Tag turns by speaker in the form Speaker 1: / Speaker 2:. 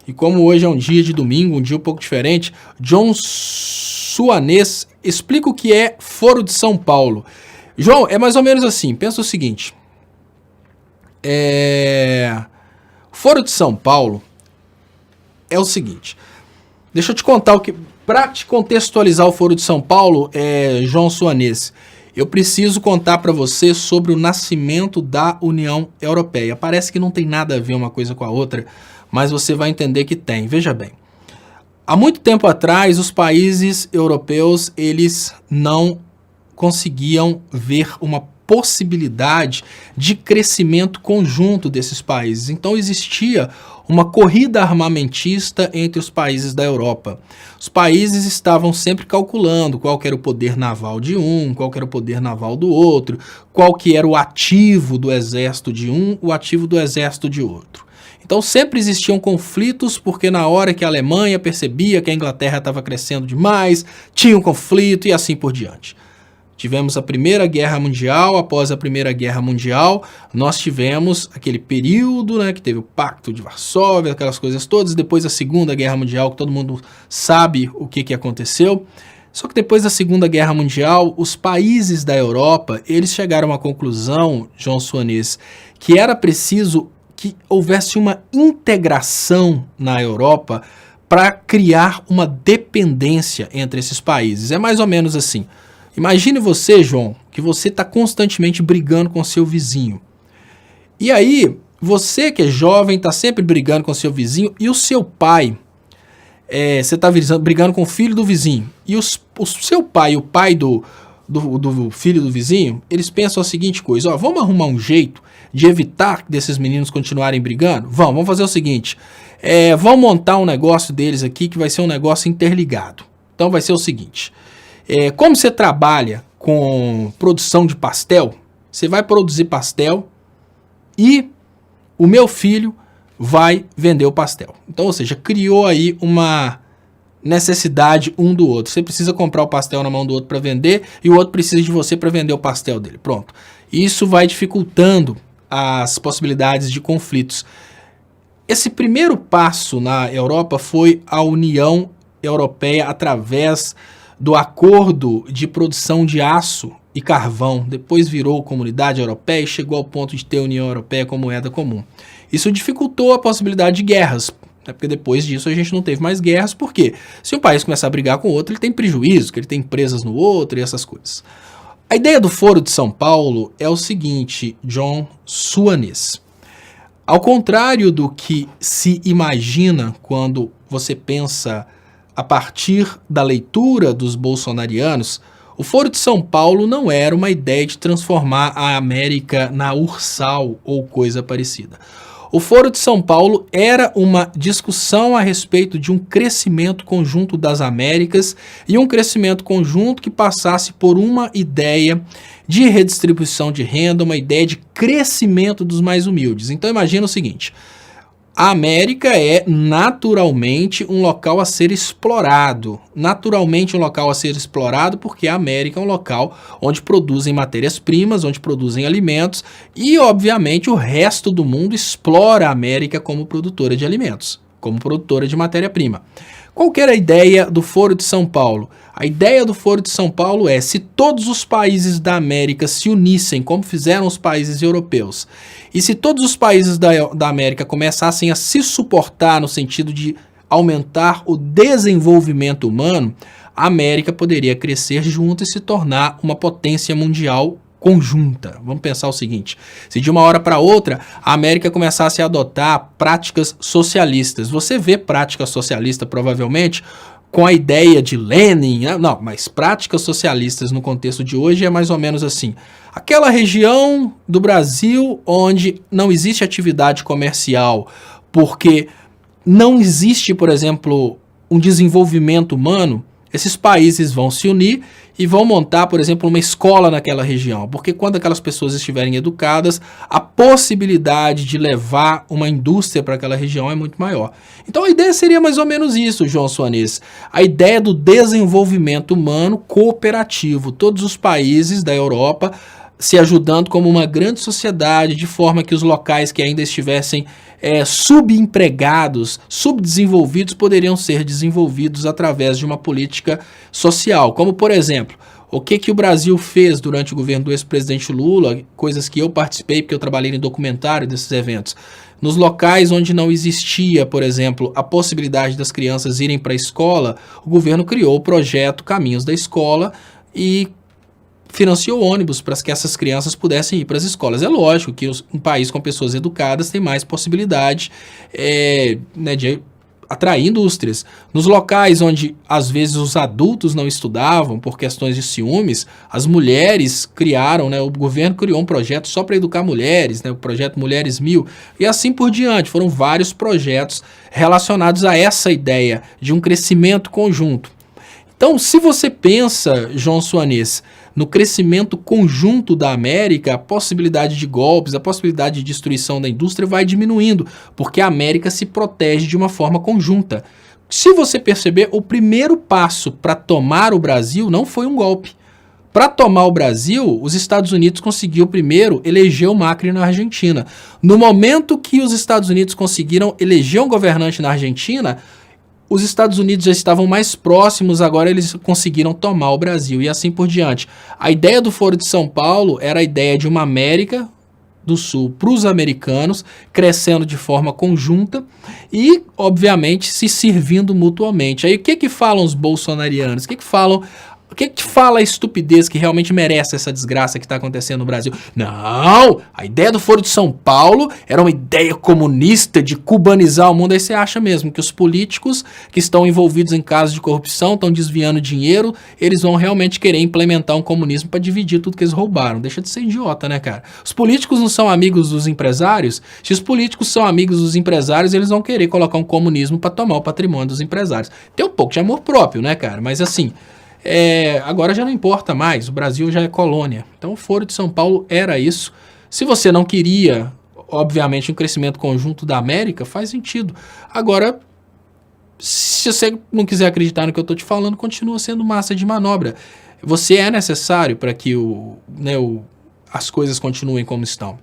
Speaker 1: E como hoje é um dia de domingo, um dia um pouco diferente, John Suanês explica o que é Foro de São Paulo. João, é mais ou menos assim, pensa o seguinte. Foro de São Paulo é o seguinte. Deixa eu te contar o que... Para te contextualizar o Foro de São Paulo, João Suanês, eu preciso contar para você sobre o nascimento da União Europeia. Parece que não tem nada a ver uma coisa com a outra, mas você vai entender que tem. Veja bem, há muito tempo atrás, os países europeus, eles não conseguiam ver uma possibilidade de crescimento conjunto desses países. Então existia uma corrida armamentista entre os países da Europa. Os países estavam sempre calculando qual que era o poder naval de um, qual que era o poder naval do outro, qual que era o ativo do exército de um, o ativo do exército de outro. Então sempre existiam conflitos, porque na hora que a Alemanha percebia que a Inglaterra estava crescendo demais, tinha um conflito e assim por diante. Tivemos a Primeira Guerra Mundial. Após a Primeira Guerra Mundial, nós tivemos aquele período, né, que teve o Pacto de Varsóvia, aquelas coisas todas. Depois da Segunda Guerra Mundial, que todo mundo sabe o que aconteceu. Só que depois da Segunda Guerra Mundial, os países da Europa, eles chegaram à conclusão, João Suanês, que era preciso que houvesse uma integração na Europa para criar uma dependência entre esses países. É mais ou menos assim. Imagine você, João, que você está constantemente brigando com seu vizinho. E aí, você que é jovem, está sempre brigando com seu vizinho, e o seu pai, você está brigando com o filho do vizinho, e o seu pai, o pai do filho do vizinho, eles pensam a seguinte coisa: ó, vamos arrumar um jeito de evitar desses meninos continuarem brigando? Vamos fazer o seguinte, vamos montar um negócio deles aqui que vai ser um negócio interligado. Então vai ser o seguinte... como você trabalha com produção de pastel, você vai produzir pastel e o meu filho vai vender o pastel. Então, ou seja, criou aí uma necessidade um do outro. Você precisa comprar o pastel na mão do outro para vender e o outro precisa de você para vender o pastel dele. Pronto. Isso vai dificultando as possibilidades de conflitos. Esse primeiro passo na Europa foi a União Europeia através do acordo de produção de aço e carvão. Depois virou Comunidade Europeia e chegou ao ponto de ter a União Europeia como moeda comum. Isso dificultou a possibilidade de guerras, né? Porque depois disso a gente não teve mais guerras, porque se um país começar a brigar com o outro, ele tem prejuízo, que ele tem empresas no outro e essas coisas. A ideia do Foro de São Paulo é o seguinte, John Suanês. Ao contrário do que se imagina quando você pensa a partir da leitura dos bolsonarianos, o Foro de São Paulo não era uma ideia de transformar a América na Ursal ou coisa parecida. O Foro de São Paulo era uma discussão a respeito de um crescimento conjunto das Américas e um crescimento conjunto que passasse por uma ideia de redistribuição de renda, uma ideia de crescimento dos mais humildes. Então imagina o seguinte: a América é naturalmente um local a ser explorado. Naturalmente um local a ser explorado porque a América é um local onde produzem matérias-primas, onde produzem alimentos e, obviamente, o resto do mundo explora a América como produtora de alimentos, como produtora de matéria-prima. Qual que era a ideia do Foro de São Paulo? A ideia do Foro de São Paulo é: se todos os países da América se unissem, como fizeram os países europeus, e se todos os países da América começassem a se suportar no sentido de aumentar o desenvolvimento humano, a América poderia crescer junto e se tornar uma potência mundial conjunta. Vamos pensar o seguinte: se de uma hora para outra a América começasse a adotar práticas socialistas, você vê prática socialista provavelmente com a ideia de Lenin, não, mas práticas socialistas no contexto de hoje é mais ou menos assim: aquela região do Brasil onde não existe atividade comercial, porque não existe, por exemplo, um desenvolvimento humano, esses países vão se unir e vão montar, por exemplo, uma escola naquela região, porque quando aquelas pessoas estiverem educadas, a possibilidade de levar uma indústria para aquela região é muito maior. Então a ideia seria mais ou menos isso, João Suanês, a ideia do desenvolvimento humano cooperativo. Todos os países da Europa se ajudando como uma grande sociedade, de forma que os locais que ainda estivessem subempregados, subdesenvolvidos, poderiam ser desenvolvidos através de uma política social. Como, por exemplo, o que o Brasil fez durante o governo do ex-presidente Lula, coisas que eu participei, porque eu trabalhei em documentário desses eventos. Nos locais onde não existia, por exemplo, a possibilidade das crianças irem para a escola, o governo criou o projeto Caminhos da Escola e financiou ônibus para que essas crianças pudessem ir para as escolas. É lógico que um país com pessoas educadas tem mais possibilidade né, de atrair indústrias. Nos locais onde, às vezes, os adultos não estudavam por questões de ciúmes, as mulheres criaram, né, o governo criou um projeto só para educar mulheres, né, o projeto Mulheres 1000, e assim por diante. Foram vários projetos relacionados a essa ideia de um crescimento conjunto. Então, se você pensa, João Soanes, no crescimento conjunto da América, a possibilidade de golpes, a possibilidade de destruição da indústria vai diminuindo, porque a América se protege de uma forma conjunta. Se você perceber, o primeiro passo para tomar o Brasil não foi um golpe. Para tomar o Brasil, os Estados Unidos conseguiu primeiro eleger o Macri na Argentina. No momento que os Estados Unidos conseguiram eleger um governante na Argentina, os Estados Unidos já estavam mais próximos, agora eles conseguiram tomar o Brasil e assim por diante. A ideia do Foro de São Paulo era a ideia de uma América do Sul para os americanos, crescendo de forma conjunta e, obviamente, se servindo mutuamente. Aí o que falam os bolsonarianos? O que falam... O que te fala a estupidez que realmente merece essa desgraça que está acontecendo no Brasil? Não! A ideia do Foro de São Paulo era uma ideia comunista de cubanizar o mundo. Aí você acha mesmo que os políticos que estão envolvidos em casos de corrupção, estão desviando dinheiro, eles vão realmente querer implementar um comunismo para dividir tudo que eles roubaram. Deixa de ser idiota, né, cara? Os políticos não são amigos dos empresários? Se os políticos são amigos dos empresários, eles vão querer colocar um comunismo para tomar o patrimônio dos empresários. Tem um pouco de amor próprio, né, cara? Mas assim... agora já não importa mais, o Brasil já é colônia. Então o Foro de São Paulo era isso. Se você não queria, obviamente, um crescimento conjunto da América, faz sentido. Agora, se você não quiser acreditar no que eu estou te falando, continua sendo massa de manobra. Você é necessário para que as coisas continuem como estão.